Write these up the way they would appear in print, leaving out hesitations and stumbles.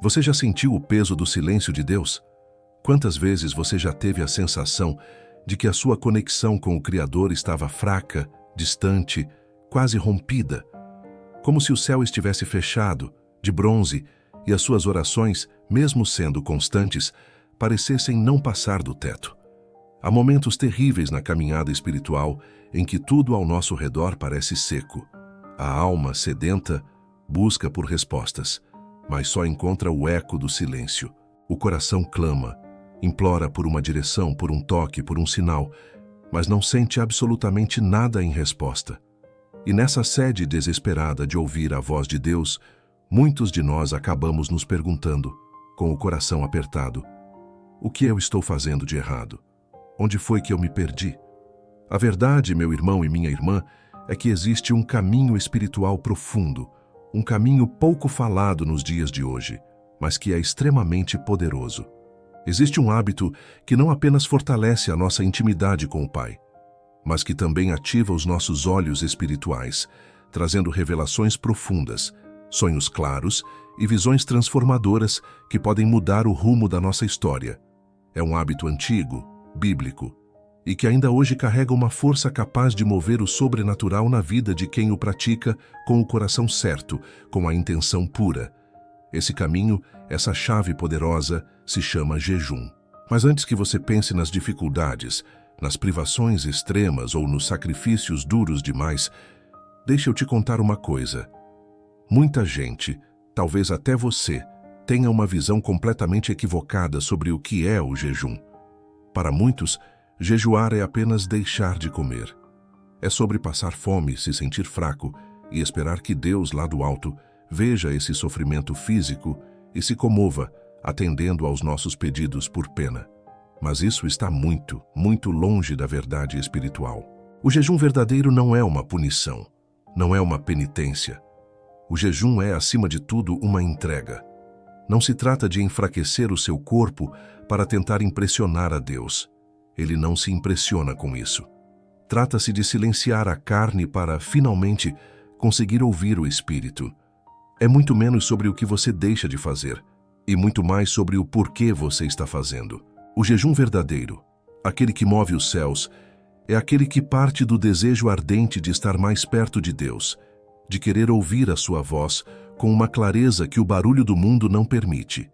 Você já sentiu o peso do silêncio de Deus? Quantas vezes você já teve a sensação de que a sua conexão com o Criador estava fraca, distante, quase rompida? Como se o céu estivesse fechado, de bronze, e as suas orações, mesmo sendo constantes, parecessem não passar do teto. Há momentos terríveis na caminhada espiritual em que tudo ao nosso redor parece seco. A alma sedenta busca por respostas, mas só encontra o eco do silêncio. O coração clama, implora por uma direção, por um toque, por um sinal, mas não sente absolutamente nada em resposta. E nessa sede desesperada de ouvir a voz de Deus, muitos de nós acabamos nos perguntando, com o coração apertado: o que eu estou fazendo de errado? Onde foi que eu me perdi? A verdade, meu irmão e minha irmã, é que existe um caminho espiritual profundo, um caminho pouco falado nos dias de hoje, mas que é extremamente poderoso. Existe um hábito que não apenas fortalece a nossa intimidade com o Pai, mas que também ativa os nossos olhos espirituais, trazendo revelações profundas, sonhos claros e visões transformadoras que podem mudar o rumo da nossa história. É um hábito antigo, bíblico, e que ainda hoje carrega uma força capaz de mover o sobrenatural na vida de quem o pratica com o coração certo, com a intenção pura. Esse caminho, essa chave poderosa, se chama jejum. Mas antes que você pense nas dificuldades, nas privações extremas ou nos sacrifícios duros demais, deixa eu te contar uma coisa. Muita gente, talvez até você, tenha uma visão completamente equivocada sobre o que é o jejum. Para muitos, jejuar é apenas deixar de comer. É sobre passar fome, se sentir fraco e esperar que Deus, lá do alto, veja esse sofrimento físico e se comova, atendendo aos nossos pedidos por pena. Mas isso está muito, muito longe da verdade espiritual. O jejum verdadeiro não é uma punição, não é uma penitência. O jejum é, acima de tudo, uma entrega. Não se trata de enfraquecer o seu corpo para tentar impressionar a Deus. Ele não se impressiona com isso. Trata-se de silenciar a carne para, finalmente, conseguir ouvir o Espírito. É muito menos sobre o que você deixa de fazer, e muito mais sobre o porquê você está fazendo. O jejum verdadeiro, aquele que move os céus, é aquele que parte do desejo ardente de estar mais perto de Deus, de querer ouvir a sua voz com uma clareza que o barulho do mundo não permite.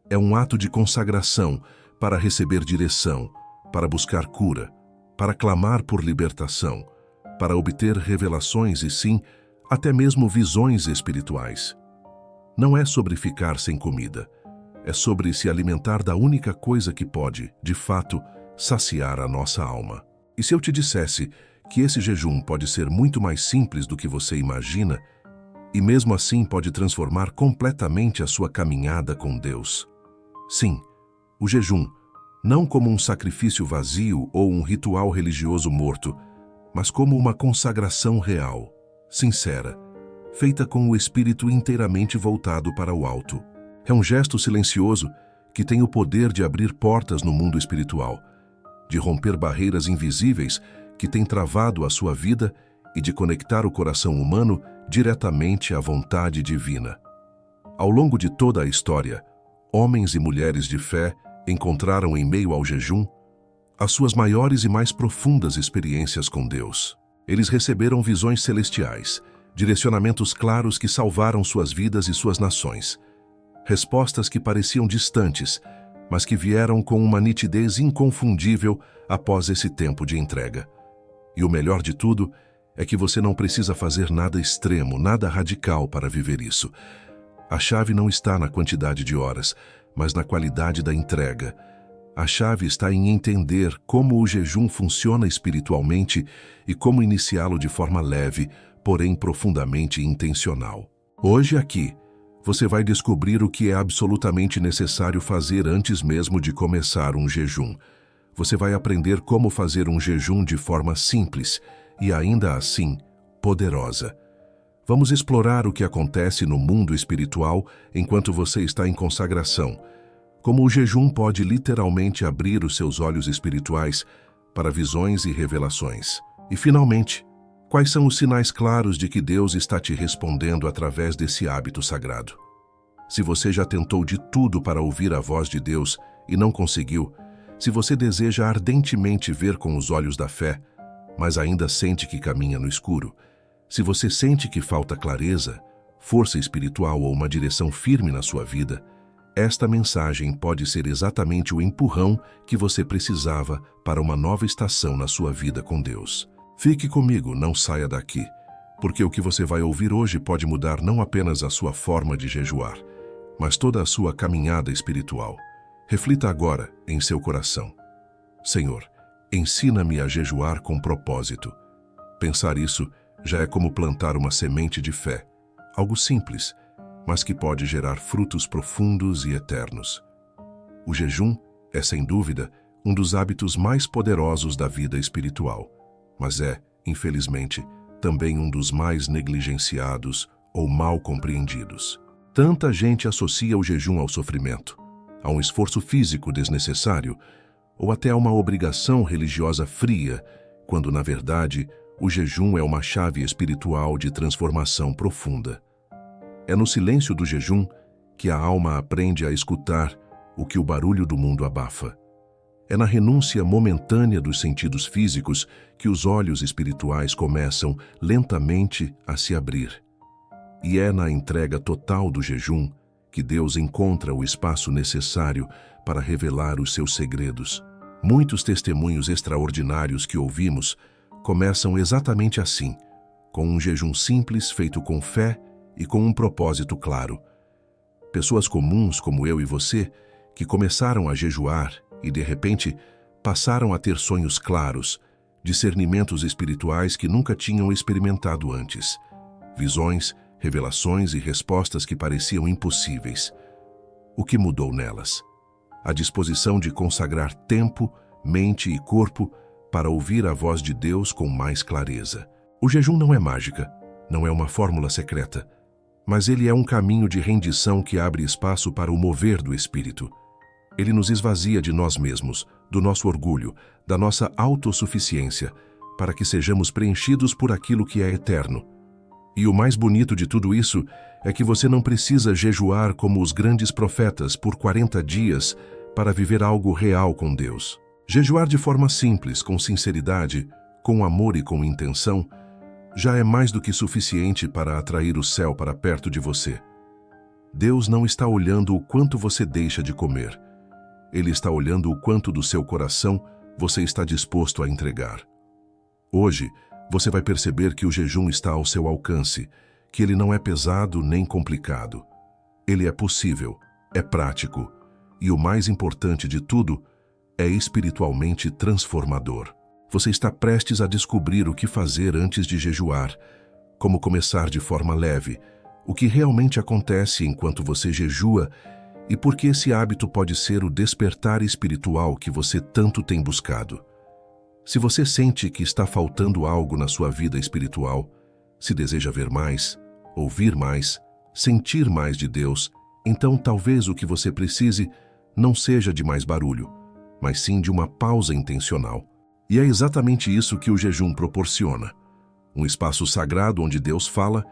É um ato de consagração para receber direção, para buscar cura, para clamar por libertação, para obter revelações e, sim, até mesmo visões espirituais. Não é sobre ficar sem comida, é sobre se alimentar da única coisa que pode, de fato, saciar a nossa alma. E se eu te dissesse que esse jejum pode ser muito mais simples do que você imagina, e mesmo assim pode transformar completamente a sua caminhada com Deus? Sim, o jejum, não como um sacrifício vazio ou um ritual religioso morto, mas como uma consagração real, sincera, feita com o espírito inteiramente voltado para o alto. É um gesto silencioso que tem o poder de abrir portas no mundo espiritual, de romper barreiras invisíveis que têm travado a sua vida e de conectar o coração humano diretamente à vontade divina. Ao longo de toda a história, homens e mulheres de fé encontraram em meio ao jejum as suas maiores e mais profundas experiências com Deus. Eles receberam visões celestiais, direcionamentos claros que salvaram suas vidas e suas nações. Respostas que pareciam distantes, mas que vieram com uma nitidez inconfundível após esse tempo de entrega. E o melhor de tudo é que você não precisa fazer nada extremo, nada radical para viver isso. A chave não está na quantidade de horas, mas na qualidade da entrega. A chave está em entender como o jejum funciona espiritualmente e como iniciá-lo de forma leve, porém profundamente intencional. Hoje aqui, você vai descobrir o que é absolutamente necessário fazer antes mesmo de começar um jejum. Você vai aprender como fazer um jejum de forma simples e ainda assim poderosa. Vamos explorar o que acontece no mundo espiritual enquanto você está em consagração. Como o jejum pode literalmente abrir os seus olhos espirituais para visões e revelações. E finalmente, quais são os sinais claros de que Deus está te respondendo através desse hábito sagrado? Se você já tentou de tudo para ouvir a voz de Deus e não conseguiu, se você deseja ardentemente ver com os olhos da fé, mas ainda sente que caminha no escuro, se você sente que falta clareza, força espiritual ou uma direção firme na sua vida, esta mensagem pode ser exatamente o empurrão que você precisava para uma nova estação na sua vida com Deus. Fique comigo, não saia daqui, porque o que você vai ouvir hoje pode mudar não apenas a sua forma de jejuar, mas toda a sua caminhada espiritual. Reflita agora em seu coração. Senhor, ensina-me a jejuar com propósito. Pensar isso já é como plantar uma semente de fé, algo simples, mas que pode gerar frutos profundos e eternos. O jejum é, sem dúvida, um dos hábitos mais poderosos da vida espiritual, mas é, infelizmente, também um dos mais negligenciados ou mal compreendidos. Tanta gente associa o jejum ao sofrimento, a um esforço físico desnecessário ou até a uma obrigação religiosa fria, quando, na verdade, o jejum é uma chave espiritual de transformação profunda. É no silêncio do jejum que a alma aprende a escutar o que o barulho do mundo abafa. É na renúncia momentânea dos sentidos físicos que os olhos espirituais começam lentamente a se abrir. E é na entrega total do jejum que Deus encontra o espaço necessário para revelar os seus segredos. Muitos testemunhos extraordinários que ouvimos começam exatamente assim, com um jejum simples feito com fé e com um propósito claro. Pessoas comuns como eu e você, que começaram a jejuar e, de repente, passaram a ter sonhos claros, discernimentos espirituais que nunca tinham experimentado antes, visões, revelações e respostas que pareciam impossíveis. O que mudou nelas? A disposição de consagrar tempo, mente e corpo para ouvir a voz de Deus com mais clareza. O jejum não é mágica, não é uma fórmula secreta, mas ele é um caminho de rendição que abre espaço para o mover do Espírito. Ele nos esvazia de nós mesmos, do nosso orgulho, da nossa autossuficiência, para que sejamos preenchidos por aquilo que é eterno. E o mais bonito de tudo isso é que você não precisa jejuar como os grandes profetas por 40 dias para viver algo real com Deus. Jejuar de forma simples, com sinceridade, com amor e com intenção, já é mais do que suficiente para atrair o céu para perto de você. Deus não está olhando o quanto você deixa de comer. Ele está olhando o quanto do seu coração você está disposto a entregar. Hoje, você vai perceber que o jejum está ao seu alcance, que ele não é pesado nem complicado. Ele é possível, é prático e, o mais importante de tudo, é espiritualmente transformador. Você está prestes a descobrir o que fazer antes de jejuar, como começar de forma leve, o que realmente acontece enquanto você jejua e por que esse hábito pode ser o despertar espiritual que você tanto tem buscado. Se você sente que está faltando algo na sua vida espiritual, se deseja ver mais, ouvir mais, sentir mais de Deus, então talvez o que você precise não seja de mais barulho, mas sim de uma pausa intencional. E é exatamente isso que o jejum proporciona. Um espaço sagrado onde Deus fala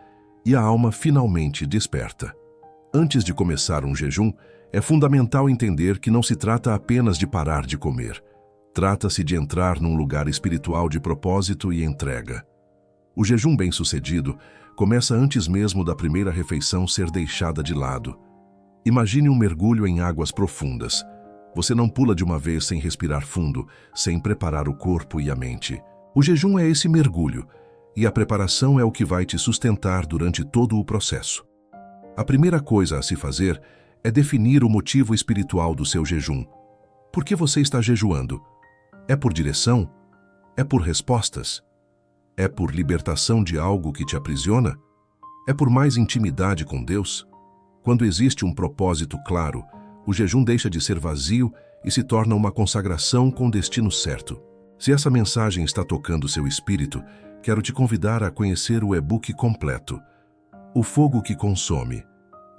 e a alma finalmente desperta. Antes de começar um jejum, é fundamental entender que não se trata apenas de parar de comer. Trata-se de entrar num lugar espiritual de propósito e entrega. O jejum bem-sucedido começa antes mesmo da primeira refeição ser deixada de lado. Imagine um mergulho em águas profundas. Você não pula de uma vez sem respirar fundo, sem preparar o corpo e a mente. O jejum é esse mergulho, e a preparação é o que vai te sustentar durante todo o processo. A primeira coisa a se fazer é definir o motivo espiritual do seu jejum. Por que você está jejuando? É por direção? É por respostas? É por libertação de algo que te aprisiona? É por mais intimidade com Deus? Quando existe um propósito claro, o jejum deixa de ser vazio e se torna uma consagração com destino certo. Se essa mensagem está tocando seu espírito, quero te convidar a conhecer o e-book completo, O Fogo que Consome,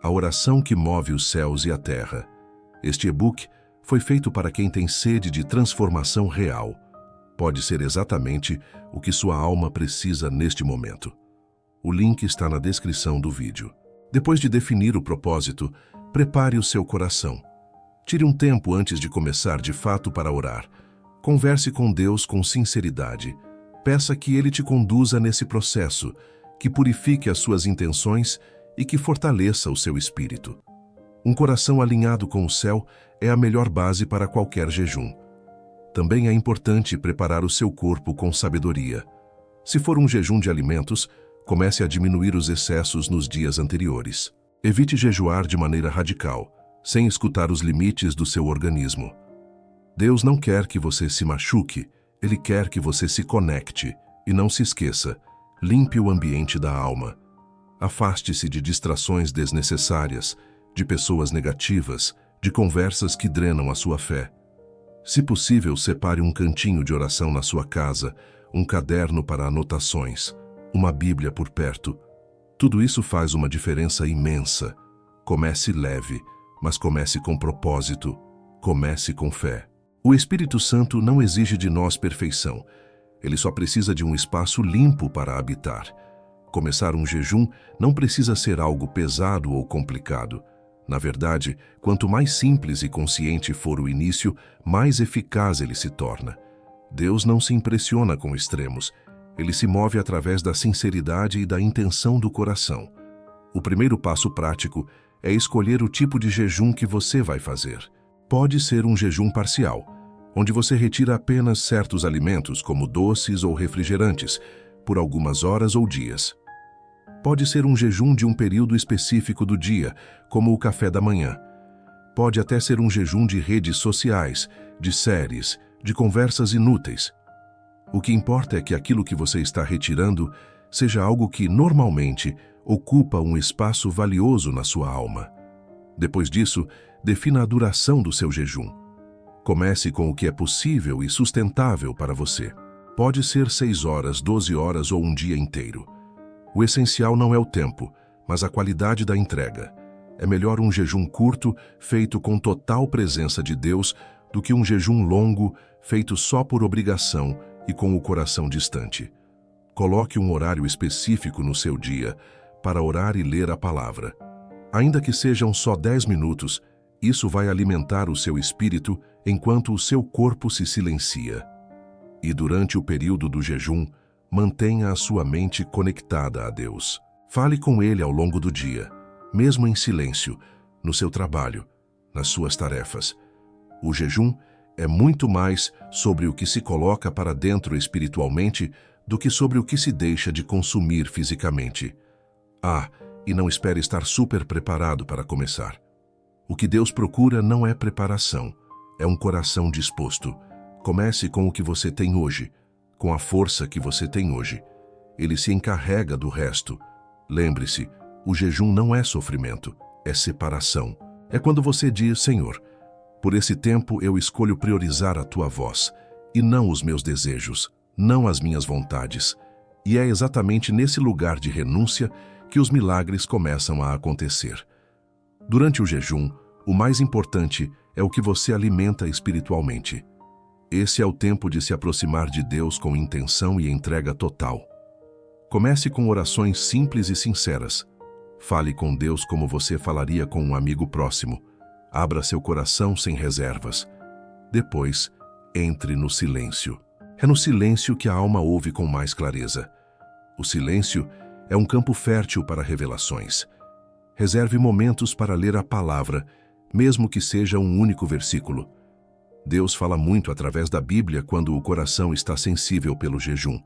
a oração que move os céus e a terra. Este e-book foi feito para quem tem sede de transformação real. Pode ser exatamente o que sua alma precisa neste momento. O link está na descrição do vídeo. Depois de definir o propósito, Prepare o seu coração. Tire um tempo antes de começar de fato para orar. Converse com Deus com sinceridade. Peça que Ele te conduza nesse processo, que purifique as suas intenções e que fortaleça o seu espírito. Um coração alinhado com o céu é a melhor base para qualquer jejum. Também é importante preparar o seu corpo com sabedoria. Se for um jejum de alimentos, comece a diminuir os excessos nos dias anteriores. Evite jejuar de maneira radical, sem escutar os limites do seu organismo. Deus não quer que você se machuque, Ele quer que você se conecte. E não se esqueça, limpe o ambiente da alma. Afaste-se de distrações desnecessárias, de pessoas negativas, de conversas que drenam a sua fé. Se possível, separe um cantinho de oração na sua casa, um caderno para anotações, uma Bíblia por perto. Tudo isso faz uma diferença imensa. Comece leve, mas comece com propósito. Comece com fé. O Espírito Santo não exige de nós perfeição. Ele só precisa de um espaço limpo para habitar. Começar um jejum não precisa ser algo pesado ou complicado. Na verdade, quanto mais simples e consciente for o início, mais eficaz ele se torna. Deus não se impressiona com extremos. Ele se move através da sinceridade e da intenção do coração. O primeiro passo prático é escolher o tipo de jejum que você vai fazer. Pode ser um jejum parcial, onde você retira apenas certos alimentos, como doces ou refrigerantes, por algumas horas ou dias. Pode ser um jejum de um período específico do dia, como o café da manhã. Pode até ser um jejum de redes sociais, de séries, de conversas inúteis. O que importa é que aquilo que você está retirando seja algo que, normalmente, ocupa um espaço valioso na sua alma. Depois disso, defina a duração do seu jejum. Comece com o que é possível e sustentável para você. Pode ser 6 horas, 12 horas ou um dia inteiro. O essencial não é o tempo, mas a qualidade da entrega. É melhor um jejum curto, feito com total presença de Deus, do que um jejum longo, feito só por obrigação e com o coração distante. Coloque um horário específico no seu dia para orar e ler a palavra. Ainda que sejam só 10 minutos, isso vai alimentar o seu espírito enquanto o seu corpo se silencia. E durante o período do jejum, mantenha a sua mente conectada a Deus. Fale com Ele ao longo do dia, mesmo em silêncio, no seu trabalho, nas suas tarefas. O jejum é muito mais sobre o que se coloca para dentro espiritualmente do que sobre o que se deixa de consumir fisicamente. E não espere estar super preparado para começar. O que Deus procura não é preparação, é um coração disposto. Comece com o que você tem hoje, com a força que você tem hoje. Ele se encarrega do resto. Lembre-se, o jejum não é sofrimento, é separação. É quando você diz, Senhor, por esse tempo eu escolho priorizar a Tua voz, e não os meus desejos, não as minhas vontades. E é exatamente nesse lugar de renúncia que os milagres começam a acontecer. Durante o jejum, o mais importante é o que você alimenta espiritualmente. Esse é o tempo de se aproximar de Deus com intenção e entrega total. Comece com orações simples e sinceras. Fale com Deus como você falaria com um amigo próximo. Abra seu coração sem reservas. Depois, entre no silêncio. É no silêncio que a alma ouve com mais clareza. O silêncio é um campo fértil para revelações. Reserve momentos para ler a palavra, mesmo que seja um único versículo. Deus fala muito através da Bíblia quando o coração está sensível pelo jejum.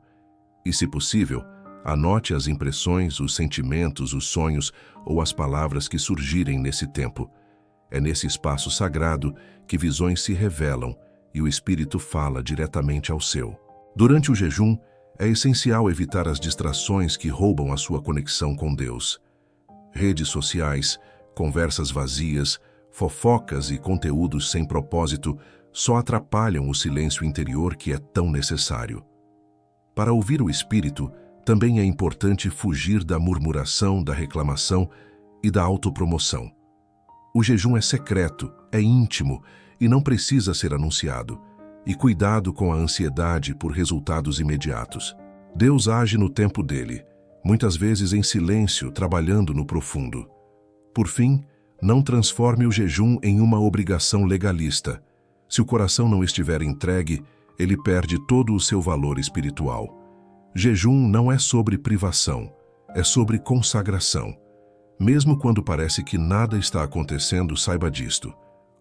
E, se possível, anote as impressões, os sentimentos, os sonhos ou as palavras que surgirem nesse tempo. É nesse espaço sagrado que visões se revelam e o Espírito fala diretamente ao seu. Durante o jejum, é essencial evitar as distrações que roubam a sua conexão com Deus. Redes sociais, conversas vazias, fofocas e conteúdos sem propósito só atrapalham o silêncio interior que é tão necessário. Para ouvir o Espírito, também é importante fugir da murmuração, da reclamação e da autopromoção. O jejum é secreto, é íntimo e não precisa ser anunciado. E cuidado com a ansiedade por resultados imediatos. Deus age no tempo dele, muitas vezes em silêncio, trabalhando no profundo. Por fim, não transforme o jejum em uma obrigação legalista. Se o coração não estiver entregue, ele perde todo o seu valor espiritual. Jejum não é sobre privação, é sobre consagração. Mesmo quando parece que nada está acontecendo, saiba disto.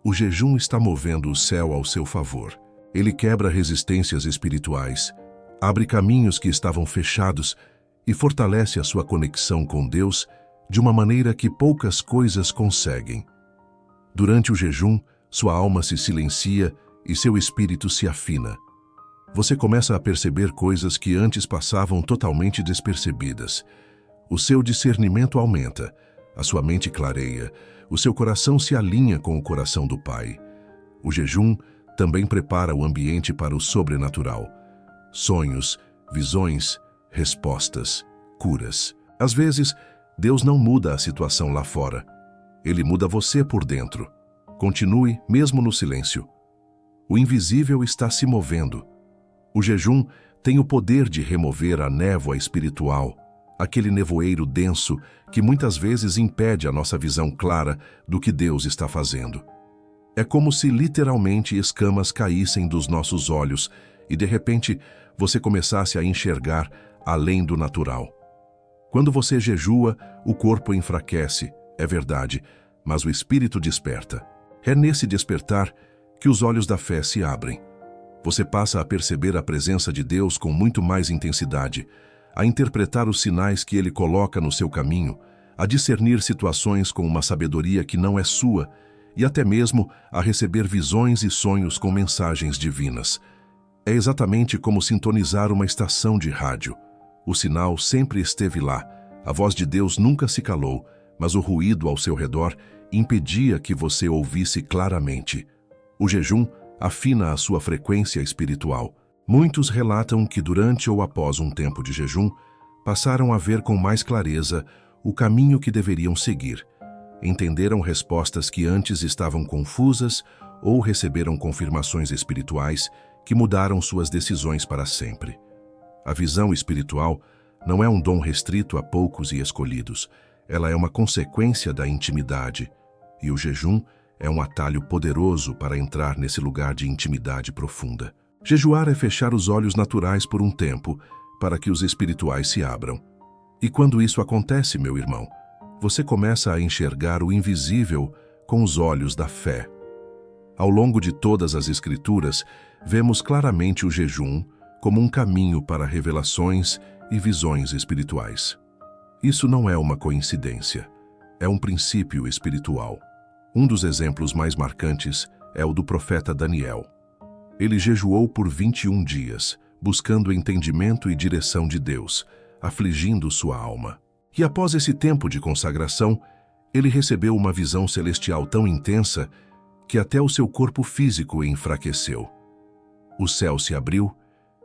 O jejum está movendo o céu ao seu favor. Ele quebra resistências espirituais, abre caminhos que estavam fechados e fortalece a sua conexão com Deus de uma maneira que poucas coisas conseguem. Durante o jejum, sua alma se silencia e seu espírito se afina. Você começa a perceber coisas que antes passavam totalmente despercebidas. O seu discernimento aumenta, a sua mente clareia, o seu coração se alinha com o coração do Pai. O jejum também prepara o ambiente para o sobrenatural. Sonhos, visões, respostas, curas. Às vezes, Deus não muda a situação lá fora. Ele muda você por dentro. Continue mesmo no silêncio. O invisível está se movendo. O jejum tem o poder de remover a névoa espiritual, aquele nevoeiro denso que muitas vezes impede a nossa visão clara do que Deus está fazendo. É como se literalmente escamas caíssem dos nossos olhos e de repente você começasse a enxergar além do natural. Quando você jejua, o corpo enfraquece, é verdade, mas o espírito desperta. É nesse despertar que os olhos da fé se abrem. Você passa a perceber a presença de Deus com muito mais intensidade, a interpretar os sinais que Ele coloca no seu caminho, a discernir situações com uma sabedoria que não é sua e até mesmo a receber visões e sonhos com mensagens divinas. É exatamente como sintonizar uma estação de rádio. O sinal sempre esteve lá, a voz de Deus nunca se calou, mas o ruído ao seu redor impedia que você ouvisse claramente. O jejum afina a sua frequência espiritual. Muitos relatam que durante ou após um tempo de jejum, passaram a ver com mais clareza o caminho que deveriam seguir. Entenderam respostas que antes estavam confusas ou receberam confirmações espirituais que mudaram suas decisões para sempre. A visão espiritual não é um dom restrito a poucos e escolhidos. Ela é uma consequência da intimidade. E o jejum é um atalho poderoso para entrar nesse lugar de intimidade profunda. Jejuar é fechar os olhos naturais por um tempo, para que os espirituais se abram. E quando isso acontece, meu irmão, você começa a enxergar o invisível com os olhos da fé. Ao longo de todas as Escrituras, vemos claramente o jejum como um caminho para revelações e visões espirituais. Isso não é uma coincidência, é um princípio espiritual. Um dos exemplos mais marcantes é o do profeta Daniel. Ele jejuou por 21 dias, buscando entendimento e direção de Deus, afligindo sua alma. E após esse tempo de consagração, ele recebeu uma visão celestial tão intensa que até o seu corpo físico enfraqueceu. O céu se abriu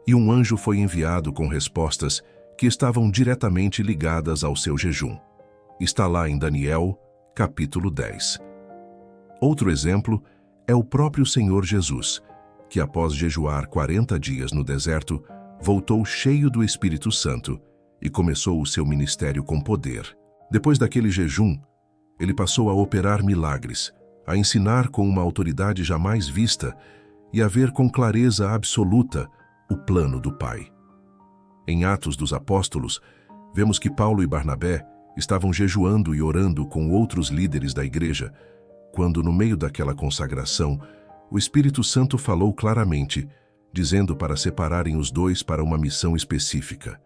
e um anjo foi enviado com respostas que estavam diretamente ligadas ao seu jejum. Está lá em Daniel, capítulo 10. Outro exemplo é o próprio Senhor Jesus, que após jejuar 40 dias no deserto, voltou cheio do Espírito Santo e começou o seu ministério com poder. Depois daquele jejum, ele passou a operar milagres, a ensinar com uma autoridade jamais vista e a ver com clareza absoluta o plano do Pai. Em Atos dos Apóstolos, vemos que Paulo e Barnabé estavam jejuando e orando com outros líderes da igreja, quando no meio daquela consagração, o Espírito Santo falou claramente, dizendo para separarem os dois para uma missão específica.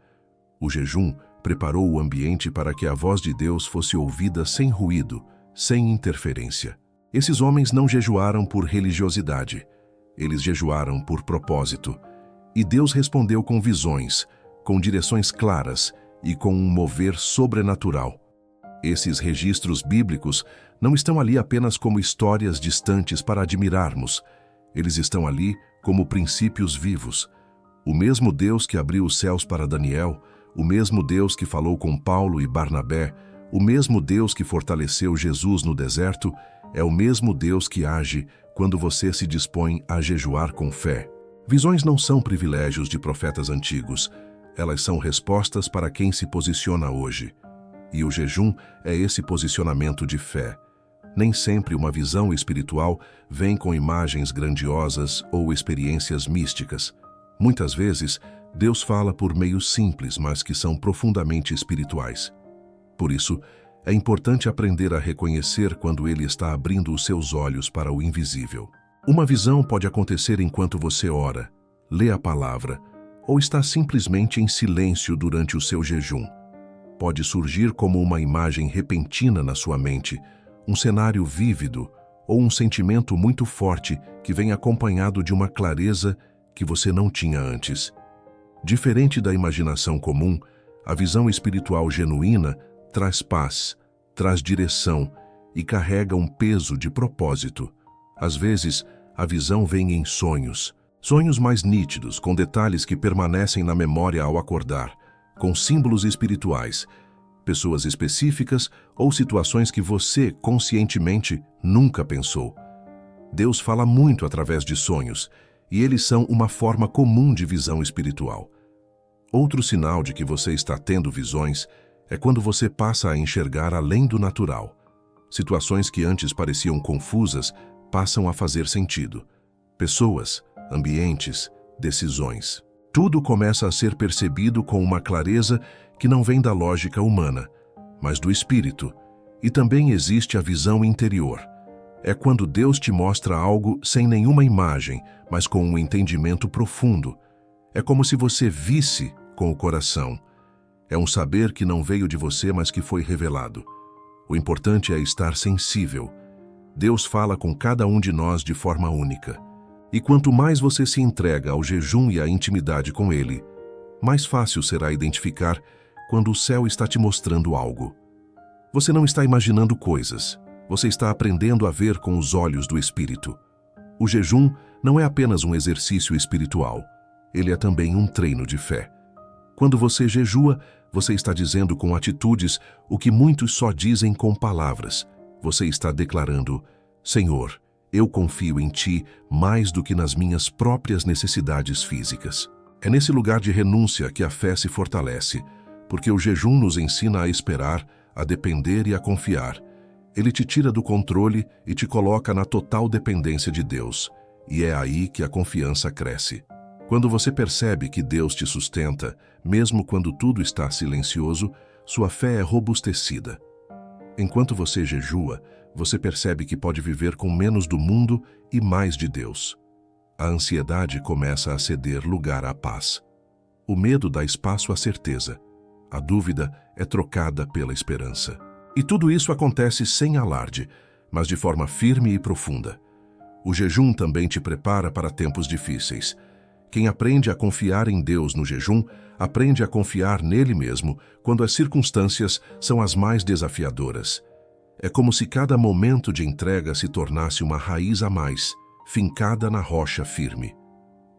O jejum preparou o ambiente para que a voz de Deus fosse ouvida sem ruído, sem interferência. Esses homens não jejuaram por religiosidade, eles jejuaram por propósito. E Deus respondeu com visões, com direções claras e com um mover sobrenatural. Esses registros bíblicos não estão ali apenas como histórias distantes para admirarmos. Eles estão ali como princípios vivos. O mesmo Deus que abriu os céus para Daniel, o mesmo Deus que falou com Paulo e Barnabé, o mesmo Deus que fortaleceu Jesus no deserto, é o mesmo Deus que age quando você se dispõe a jejuar com fé. Visões não são privilégios de profetas antigos, elas são respostas para quem se posiciona hoje. E o jejum é esse posicionamento de fé. Nem sempre uma visão espiritual vem com imagens grandiosas ou experiências místicas. Muitas vezes, Deus fala por meios simples, mas que são profundamente espirituais. Por isso, é importante aprender a reconhecer quando Ele está abrindo os seus olhos para o invisível. Uma visão pode acontecer enquanto você ora, lê a palavra, ou está simplesmente em silêncio durante o seu jejum. Pode surgir como uma imagem repentina na sua mente, um cenário vívido ou um sentimento muito forte que vem acompanhado de uma clareza que você não tinha antes. Diferente da imaginação comum, a visão espiritual genuína traz paz, traz direção e carrega um peso de propósito. Às vezes, a visão vem em sonhos mais nítidos, com detalhes que permanecem na memória ao acordar, com símbolos espirituais, pessoas específicas ou situações que você, conscientemente, nunca pensou. Deus fala muito através de sonhos, e eles são uma forma comum de visão espiritual. Outro sinal de que você está tendo visões é quando você passa a enxergar além do natural. Situações que antes pareciam confusas passam a fazer sentido. Pessoas, ambientes, decisões. Tudo começa a ser percebido com uma clareza que não vem da lógica humana, mas do espírito. E também existe a visão interior. É quando Deus te mostra algo sem nenhuma imagem, mas com um entendimento profundo. É como se você visse com o coração. É um saber que não veio de você, mas que foi revelado. O importante é estar sensível. Deus fala com cada um de nós de forma única. E quanto mais você se entrega ao jejum e à intimidade com Ele, mais fácil será identificar quando o céu está te mostrando algo. Você não está imaginando coisas, você está aprendendo a ver com os olhos do Espírito. O jejum não é apenas um exercício espiritual, ele é também um treino de fé. Quando você jejua, você está dizendo com atitudes o que muitos só dizem com palavras. Você está declarando: Senhor, eu confio em Ti mais do que nas minhas próprias necessidades físicas. É nesse lugar de renúncia que a fé se fortalece, porque o jejum nos ensina a esperar, a depender e a confiar. Ele te tira do controle e te coloca na total dependência de Deus, e é aí que a confiança cresce. Quando você percebe que Deus te sustenta, mesmo quando tudo está silencioso, sua fé é robustecida. Enquanto você jejua, você percebe que pode viver com menos do mundo e mais de Deus. A ansiedade começa a ceder lugar à paz. O medo dá espaço à certeza. A dúvida é trocada pela esperança. E tudo isso acontece sem alarde, mas de forma firme e profunda. O jejum também te prepara para tempos difíceis. Quem aprende a confiar em Deus no jejum, aprende a confiar nele mesmo quando as circunstâncias são as mais desafiadoras. É como se cada momento de entrega se tornasse uma raiz a mais, fincada na rocha firme.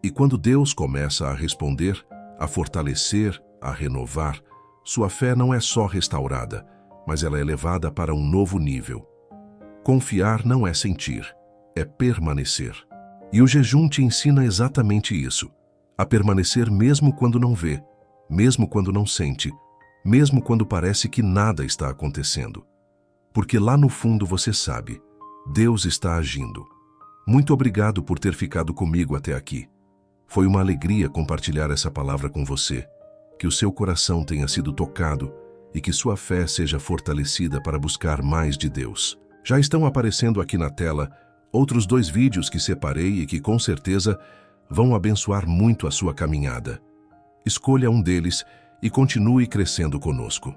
E quando Deus começa a responder, a fortalecer, a renovar, sua fé não é só restaurada, mas ela é levada para um novo nível. Confiar não é sentir, é permanecer. E o jejum te ensina exatamente isso, a permanecer mesmo quando não vê, mesmo quando não sente, mesmo quando parece que nada está acontecendo. Porque lá no fundo você sabe, Deus está agindo. Muito obrigado por ter ficado comigo até aqui. Foi uma alegria compartilhar essa palavra com você. Que o seu coração tenha sido tocado e que sua fé seja fortalecida para buscar mais de Deus. Já estão aparecendo aqui na tela outros 2 vídeos que separei e que com certeza vão abençoar muito a sua caminhada. Escolha um deles e continue crescendo conosco.